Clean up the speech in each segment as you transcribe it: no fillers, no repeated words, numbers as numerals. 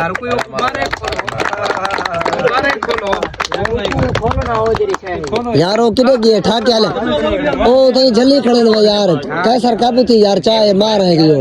यार कोई मारे खोलो यार वो किधर गए ठा क्या ले ओ तो जल्दी खड़े हो यार कैसर काबू थी यार चाय मार है यो।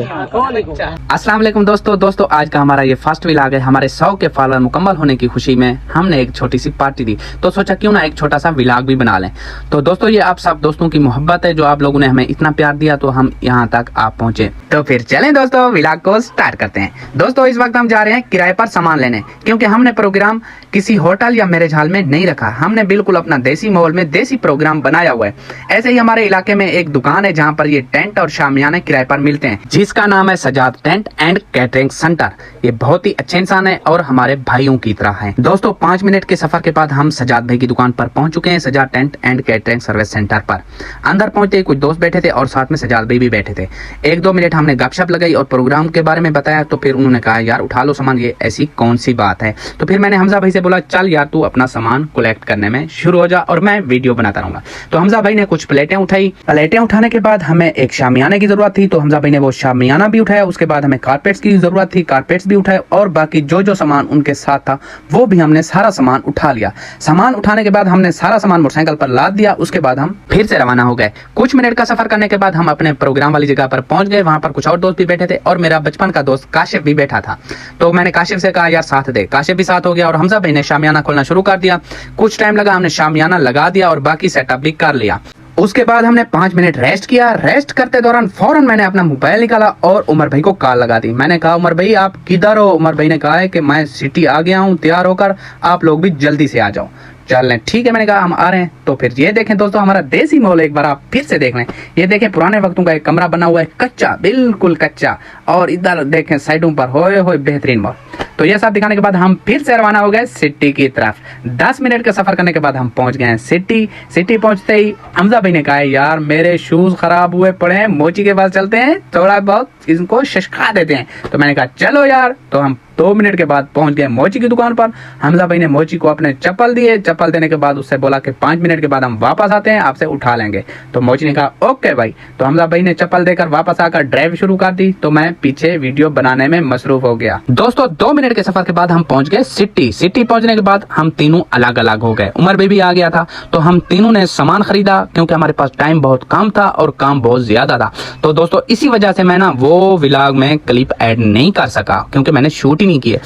अस्सलाम वालेकुम दोस्तों आज का हमारा ये फर्स्ट व्लॉग है। हमारे 100 के फॉलोअर मुकम्मल होने की खुशी में हमने एक छोटी सी पार्टी दी, तो सोचा क्यों ना एक छोटा सा व्लॉग भी बना लें। तो दोस्तों ये आप सब दोस्तों की मोहब्बत है, जो आप लोगों ने हमें इतना प्यार दिया तो हम यहाँ तक आप पहुँचे। तो फिर चलें दोस्तों व्लॉग को स्टार्ट करते हैं। दोस्तों इस वक्त हम जा रहे हैं किराए पर सामान लेने, क्योंकि हमने प्रोग्राम किसी होटल या मैरिज हॉल में नहीं रखा। हमने बिल्कुल अपना देसी माहौल में देसी प्रोग्राम बनाया हुआ है। ऐसे ही हमारे इलाके में एक दुकान है जहाँ पर ये टेंट और शामियाने किराए पर मिलते हैं, जिसका नाम है Sajad tent and catering center. ये बहुत ही अच्छे इंसान है और हमारे भाइयों की तरह है। दोस्तों 5 मिनट के सफर के बाद हम सजाद भाई की दुकान पर पहुंच चुके हैं, Sajad tent and catering service center पर। अंदर पहुंचते ही कुछ दोस्त बैठे थे और साथ में सजाद भाई भी बैठे थे। 1-2 मिनट हमने गपशप लगाई और प्रोग्राम के बारे में बताया, तो फिर उन्होंने कहा यार उठा लो सामान, ये ऐसी कौन सी बात है। तो फिर मैंने हमजा भाई से बोला चल यार तू अपना सामान कलेक्ट करने में शुरू हो जा और मैं वीडियो बनाता रहूंगा। तो हमजा भाई ने कुछ प्लेटें उठाई। प्लेटें उठाने के बाद हमें एक शामियाने की जरूरत थी, तो हमजा भाई ने वो शामियाना भी उठाया। उसके बाद हमें कारपेट्स की जरूरत थी, कारपेट्स भी उठाए और बाकी जो सामान उनके साथ था वो भी हमने सारा सामान उठा लिया। सामान उठाने के बाद हमने सारा सामान मोटरसाइकिल पर लाद दिया। उसके बाद हम फिर से रवाना हो गए। कुछ मिनट का सफर करने के बाद हम अपने प्रोग्राम वाली जगह पर पहुंच गए। वहां पर कुछ और दोस्त भी बैठे थे और मेरा बचपन का दोस्त काशिफ भी बैठा था। तो मैंने काशिफ से कहा यार साथ दे। काशिफ भी साथ हो गया और हमजा भाई ने शामियाना खोलना शुरू कर दिया। कुछ टाइम लगा, हमने शामियाना लगा दिया और बाकी सेटअप भी कर लिया। उसके बाद हमने 5 मिनट रेस्ट किया। रेस्ट करते दौरान फौरन मैंने अपना मोबाइल निकाला और उमर भाई को कॉल लगा दी। मैंने कहा उमर भाई आप किधर हो। उमर भाई ने कहा है कि मैं सिटी आ गया हूँ तैयार होकर, आप लोग भी जल्दी से आ जाओ। चल लें ठीक है, मैंने कहा हम आ रहे हैं। तो फिर ये देखें दोस्तों हमारा देसी माहौल एक बार आप फिर से देख लें। ये देखें पुराने वक्तों का एक कमरा बना हुआ है, कच्चा, बिल्कुल कच्चा, और इधर देखें साइडों पर होए बेहतरीन माहौल। तो ये सब दिखाने के बाद हम फिर से रवाना हो गए सिटी की तरफ। 10 मिनट का सफर करने के बाद हम पहुंच गए हैं सिटी पहुंचते ही हमजा भाई ने कहा यार मेरे शूज खराब हुए पड़े हैं, मोची के पास चलते हैं, थोड़ा बहुत इनको शशका देते हैं। तो मैंने कहा चलो यार। तो हम 2 मिनट के बाद पहुंच गए मोची की दुकान पर। हमजा भाई ने मोची को अपने चप्पल दिए। चप्पल देने के बाद उससे बोला कि 5 मिनट के बाद हम वापस आते हैं, आपसे उठा लेंगे। तो मोची ने कहा ओके भाई। तो हमजा भाई ने चप्पल देकर वापस आकर ड्राइव शुरू कर दी। तो मैं पीछे वीडियो बनाने में मसरूफ हो गया। दोस्तों 2 मिनट के सफर के बाद हम पहुंच गए सिटी पहुंचने के बाद हम तीनों अलग अलग हो गए। उमर भाई भी आ गया था। तो हम तीनों ने सामान खरीदा, क्योंकि हमारे पास टाइम बहुत कम था और काम बहुत ज्यादा था। तो दोस्तों इसी वजह से मैं ना वो व्लॉग में क्लिप ऐड नहीं कर सका, क्योंकि मैंने शूट ही नहीं किए।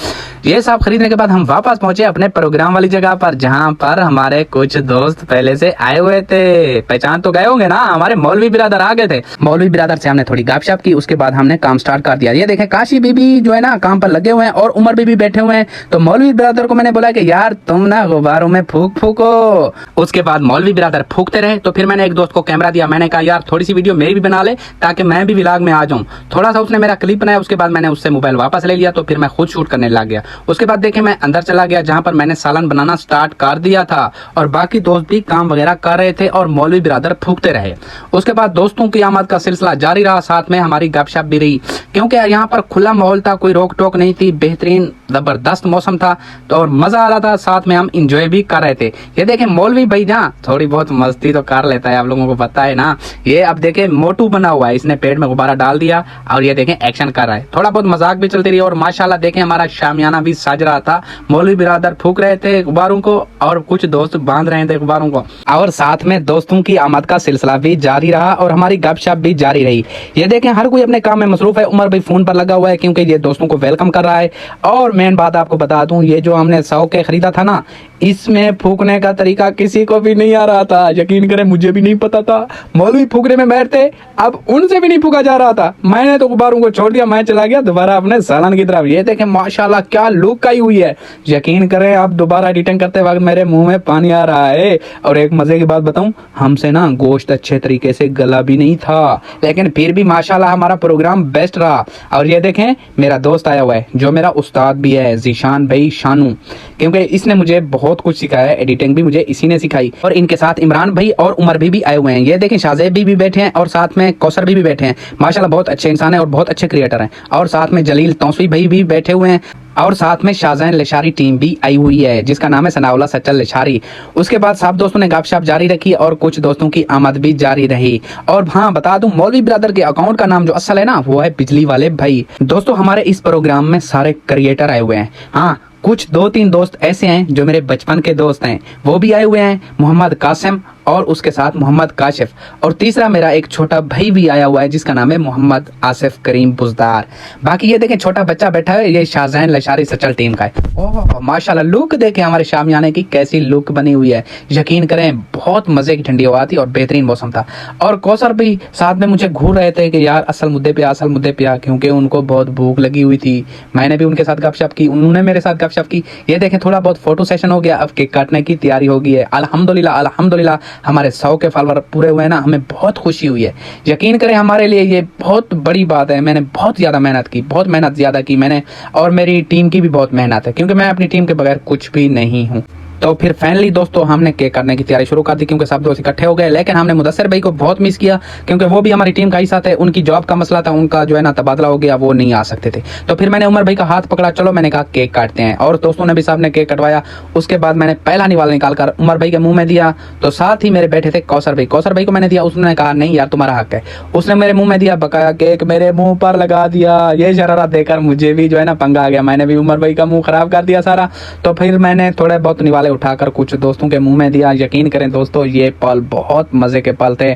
ये सब खरीदने के बाद हम वापस पहुंचे अपने प्रोग्राम वाली जगह पर, जहां पर हमारे कुछ दोस्त पहले से आए हुए थे। पहचान तो गए होंगे ना, हमारे मौलवी बिरादर आ गए थे। मौलवी बिरादर से हमने थोड़ी गपशप की। उसके बाद हमने काम स्टार्ट कर दिया। ये देखें काशी बीबी जो है ना काम पर लगे हुए हैं और उमर बीबी बैठे हुए हैं। तो मौलवी बिरादर को मैंने बोला कि यार तुम ना गुब्बारों में फूको। उसके बाद मौलवी बिरादर फूकते रहे। तो फिर मैंने एक दोस्त को कैमरा दिया। मैंने कहा यार थोड़ी सी वीडियो मेरी भी बना ले, ताकि मैं भी व्लॉग में आ जाऊं। थोड़ा सा उसने मेरा क्लिप बनाया। उसके बाद मैंने उससे मोबाइल वापस ले लिया। तो फिर मैं खुद शूट करने लग गया। उसके बाद देखे मैं अंदर चला गया, जहां पर मैंने सालन बनाना स्टार्ट कर दिया था और बाकी दोस्त भी काम वगैरह कर रहे थे और मौलवी बिरादर फूकते रहे। उसके बाद दोस्तों की आमद का सिलसिला जारी रहा, साथ में हमारी गपशप भी रही, क्योंकि यहाँ पर खुला माहौल था, कोई रोक टोक नहीं थी, बेहतरीन जबरदस्त मौसम था। तो और मजा आ रहा था, साथ में हम इंजॉय भी कर रहे थे। ये देखें मौलवी भाई जहाँ थोड़ी बहुत मस्ती तो कर लेता है, आप लोगों को पता है ना। ये अब देखें मोटू बना हुआ है, इसने पेट में गुब्बारा डाल दिया और ये देखें एक्शन कर रहा है। थोड़ा बहुत मजाक भी चलती रही और माशाल्लाह देखें हमारा शामियाना भी सज रहा था। मौलवी बिरादर फूक रहे थे गुब्बारों को और कुछ दोस्त बांध रहे थे गुब्बारों को, और साथ में दोस्तों की आमद का सिलसिला भी जारी रहा और हमारी गपशप भी जारी रही। ये देखें हर कोई अपने काम में मसरूफ है। उमर भाई फोन पर लगा हुआ है, क्योंकि ये दोस्तों को वेलकम कर रहा है। और मेन बात आपको बता दूं, ये जो हमने 100 के खरीदा था ना, इसमें फूकने का तरीका किसी को भी नहीं आ रहा था। यकीन करें मुझे भी नहीं पता था। मौलवी फूकने में बैठ थे, अब उनसे भी नहीं फूका जा रहा था। मैंने तो गुब्बारों को छोड़ दिया, मैं चला गया दोबारा अपने सालन की तरफ। ये देखें माशाल्लाह क्या लुक आई हुई है। यकीन करें अब दोबारा एडिटिंग करते वक्त मेरे मुंह में पानी आ रहा है। और एक मजे की बात बताऊं, हमसे ना गोश्त अच्छे तरीके से गला भी नहीं था, लेकिन फिर भी माशाल्लाह हमारा प्रोग्राम बेस्ट रहा। और ये देखें मेरा दोस्त आया हुआ है, जो मेरा उस्ताद भी है, जीशान भाई शानू, क्योंकि इसने मुझे बहुत कुछ सिखाया है। एडिटिंग भी मुझे इसी ने सिखाई। और इनके साथ इमरान भाई और उमर भी आए हुए हैं। ये देखें शाहजेब भी बैठे हैं और साथ में कौसर भी बैठे हैं। माशाल्लाह बहुत अच्छे इंसान है और बहुत अच्छे क्रिएटर हैं। और साथ में जलील तौसीफ भाई भी बैठे हुए हैं। और साथ में शाहजहान लेशारी टीम भी आई हुई है जिसका नाम है सनाउल्लाह सच्चल लेशारी। उसके बाद सब दोस्तों ने गपशप जारी रखी और कुछ दोस्तों की आमद भी जारी रही। और हाँ बता दूं, मौलवी ब्रदर के अकाउंट का नाम जो असल है ना वो है बिजली वाले भाई। दोस्तों हमारे इस प्रोग्राम में सारे क्रिएटर आए हुए हैं। हाँ कुछ 2-3 दोस्त ऐसे हैं जो मेरे बचपन के दोस्त हैं, वो भी आए हुए हैं, मोहम्मद कासिम और उसके साथ मोहम्मद काशिफ, और तीसरा मेरा एक छोटा भाई भी आया हुआ है जिसका नाम है मोहम्मद आसिफ करीम बुजदार। बाकी ये देखें छोटा बच्चा बैठा है, ये शाहजहान लेशारी सचल टीम का है। ओह माशाल्लाह, लुक देखें हमारे शामियाने की कैसी लुक बनी हुई है। यकीन करें बहुत मजे की ठंडी हवा थी और बेहतरीन मौसम था। और कौसर भी साथ में मुझे घूर रहे थे कि यार असल मुद्दे पे आ, क्योंकि उनको बहुत भूख लगी हुई थी। मैंने भी उनके साथ गपशप की, उन्होंने मेरे साथ गपशप की। ये देखें थोड़ा बहुत फोटो सेशन हो गया, अब केक काटने की तैयारी हो गई है। अल्हम्दुलिल्लाह अल्हम्दुलिल्लाह हमारे 100 के फॉलोअर पूरे हुए ना, हमें बहुत खुशी हुई है। यकीन करें हमारे लिए ये बहुत बड़ी बात है। मैंने बहुत ज़्यादा मेहनत की, बहुत मेहनत ज़्यादा की मैंने, और मेरी टीम की भी बहुत मेहनत है क्योंकि मैं अपनी टीम के बगैर कुछ भी नहीं हूँ। तो फिर फाइनली दोस्तों हमने केक काटने की तैयारी शुरू कर दी क्योंकि सब दोस्त इकट्ठे हो गए। लेकिन हमने मुदस्सिर भाई को बहुत मिस किया क्योंकि वो भी हमारी टीम का हिस्सा थे। उनकी जॉब का मसला था, उनका जो है ना तबादला हो गया, वो नहीं आ सकते थे। तो फिर मैंने उमर भाई का हाथ पकड़ा, चलो मैंने कहा केक काटते हैं, और दोस्तों ने भी साहब ने केक कटवाया। उसके बाद मैंने पहला निवाला निकालकर उमर भाई के मुंह में दिया, तो साथ ही मेरे बैठे थे कौसर भाई को मैंने दिया। उसने कहा नहीं यार तुम्हारा हक है, उसने मेरे मुंह में दिया, बकाया केक मेरे मुंह पर लगा दिया। ये शरारत देकर मुझे भी जो है ना पंगा आ गया, मैंने भी उमर भाई का मुंह खराब कर दिया सारा। तो फिर मैंने थोड़े बहुत निवाले उठाकर कुछ दोस्तों के मुंह में दिया। यकीन करें दोस्तों ये पल बहुत मजे के पल थे,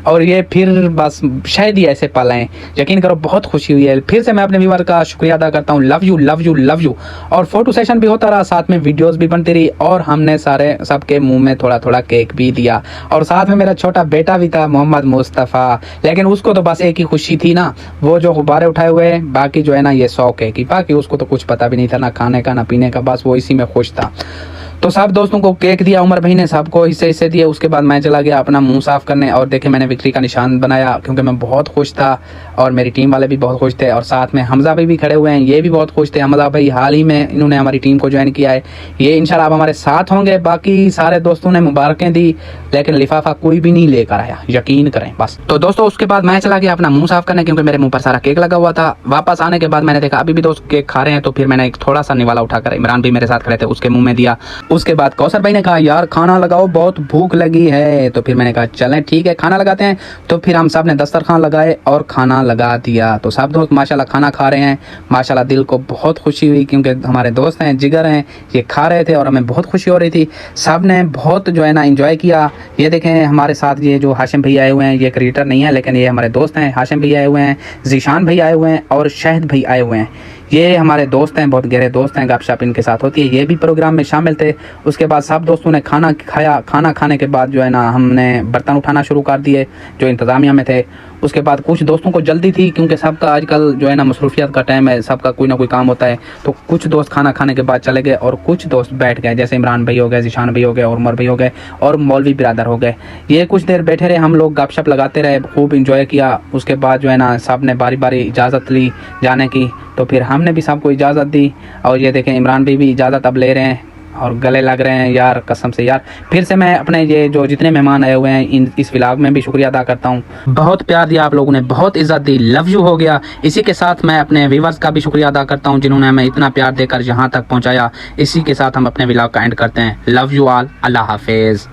और ये फिर बस शायद ही ऐसे पल हैं। यकीन करो बहुत खुशी हुई है। फिर से मैं अपने व्यूअर का शुक्रिया अदा करता हूँ। Love you love you love you. और फोटो सेशन भी होता रहा, साथ में वीडियोस भी बनती रही, और हमने सारे सबके मुंह में थोड़ा थोड़ा केक भी दिया। और साथ में मेरा छोटा बेटा भी था मोहम्मद मुस्तफ़ा, लेकिन उसको तो बस एक ही खुशी थी ना, वो जो गुब्बारे उठाए हुए, बाकी जो है ना ये शौक है कि बाकी उसको तो कुछ पता भी नहीं था, ना खाने का ना पीने का, बस वो इसी में खुश था। तो सब दोस्तों को केक दिया, उमर भाई ने सबको हिस्से दिए। उसके बाद मैं चला गया अपना मुंह साफ करने, और देखे मैंने विक्ट्री का निशान बनाया क्योंकि मैं बहुत खुश था और मेरी टीम वाले भी बहुत खुश थे। और साथ में हमजा भाई भी खड़े हुए हैं, ये भी बहुत खुश थे। हमजा भाई हाल ही में इन्होंने हमारी टीम को ज्वाइन किया है, ये इंशाल्लाह अब हमारे साथ होंगे। बाकी सारे दोस्तों ने मुबारकें दी, लेकिन लिफाफा कोई भी नहीं लेकर आया, यकीन करें बस। तो दोस्तों उसके बाद मैं चला गया अपना मुंह साफ करने क्योंकि मेरे मुंह पर सारा केक लगा हुआ था। वापस आने के बाद मैंने देखा अभी भी दोस्त केक खा रहे हैं, तो फिर मैंने एक थोड़ा सा निवाला उठाकर इमरान भी मेरे साथ खड़े थे उसके मुंह में दिया। उसके बाद कौसर भाई ने कहा यार खाना लगाओ बहुत भूख लगी है, तो फिर मैंने कहा चलें ठीक है खाना लगाते हैं। तो फिर हम सब ने दस्तरखान लगाए और खाना लगा दिया। तो सब दोस्त माशाल्लाह खाना खा रहे हैं, माशाल्लाह दिल को बहुत खुशी हुई क्योंकि हमारे दोस्त हैं, जिगर हैं, ये खा रहे थे और हमें बहुत खुशी हो रही थी। सब ने बहुत जो है ना एंजॉय किया। ये देखें हमारे साथ ये जो हाशिम भाई आए हुए हैं, ये क्रिएटर नहीं है लेकिन ये हमारे दोस्त हैं। हाशिम भाई आए हुए हैं, जीशान भाई आए हुए हैं और शहद भाई आए हुए हैं। ये हमारे दोस्त हैं, बहुत गहरे दोस्त हैं, गपशप इनके साथ होती है। ये भी प्रोग्राम में शामिल थे। उसके बाद सब दोस्तों ने खाना खाया। खाना खाने के बाद जो है ना हमने बर्तन उठाना शुरू कर दिए जो इंतज़ामिया में थे। उसके बाद कुछ दोस्तों को जल्दी थी क्योंकि सबका आजकल जो है ना मसरूफियत का टाइम है, सबका कोई ना कोई काम होता है। तो कुछ दोस्त खाना खाने के बाद चले गए और कुछ दोस्त बैठ गए, जैसे इमरान भाई हो गए, जीशान भाई हो गए और उमर भाई हो गए और मौलवी बिरादर हो गए। ये कुछ देर बैठे रहे, हम लोग गपशप लगाते रहे, खूब इंजॉय किया। उसके बाद जो है ना सब ने बारी बारी इजाज़त ली जाने की, तो फिर हमने भी सबको इजाज़त दी। और ये देखें इमरान भाई भी इजाज़त अब ले रहे हैं और गले लग रहे हैं यार, कसम से यार। फिर से मैं अपने ये जो जितने मेहमान आए हुए हैं इस व्लॉग में भी शुक्रिया अदा करता हूँ। बहुत प्यार दिया आप लोगों ने, बहुत इज्जत दी, लव यू हो गया। इसी के साथ मैं अपने व्यूअर्स का भी शुक्रिया अदा करता हूँ जिन्होंने हमें इतना प्यार देकर यहाँ तक पहुँचाया। इसी के साथ हम अपने व्लॉग का एंड करते हैं। लव यू ऑल, अल्लाह हाफिज़।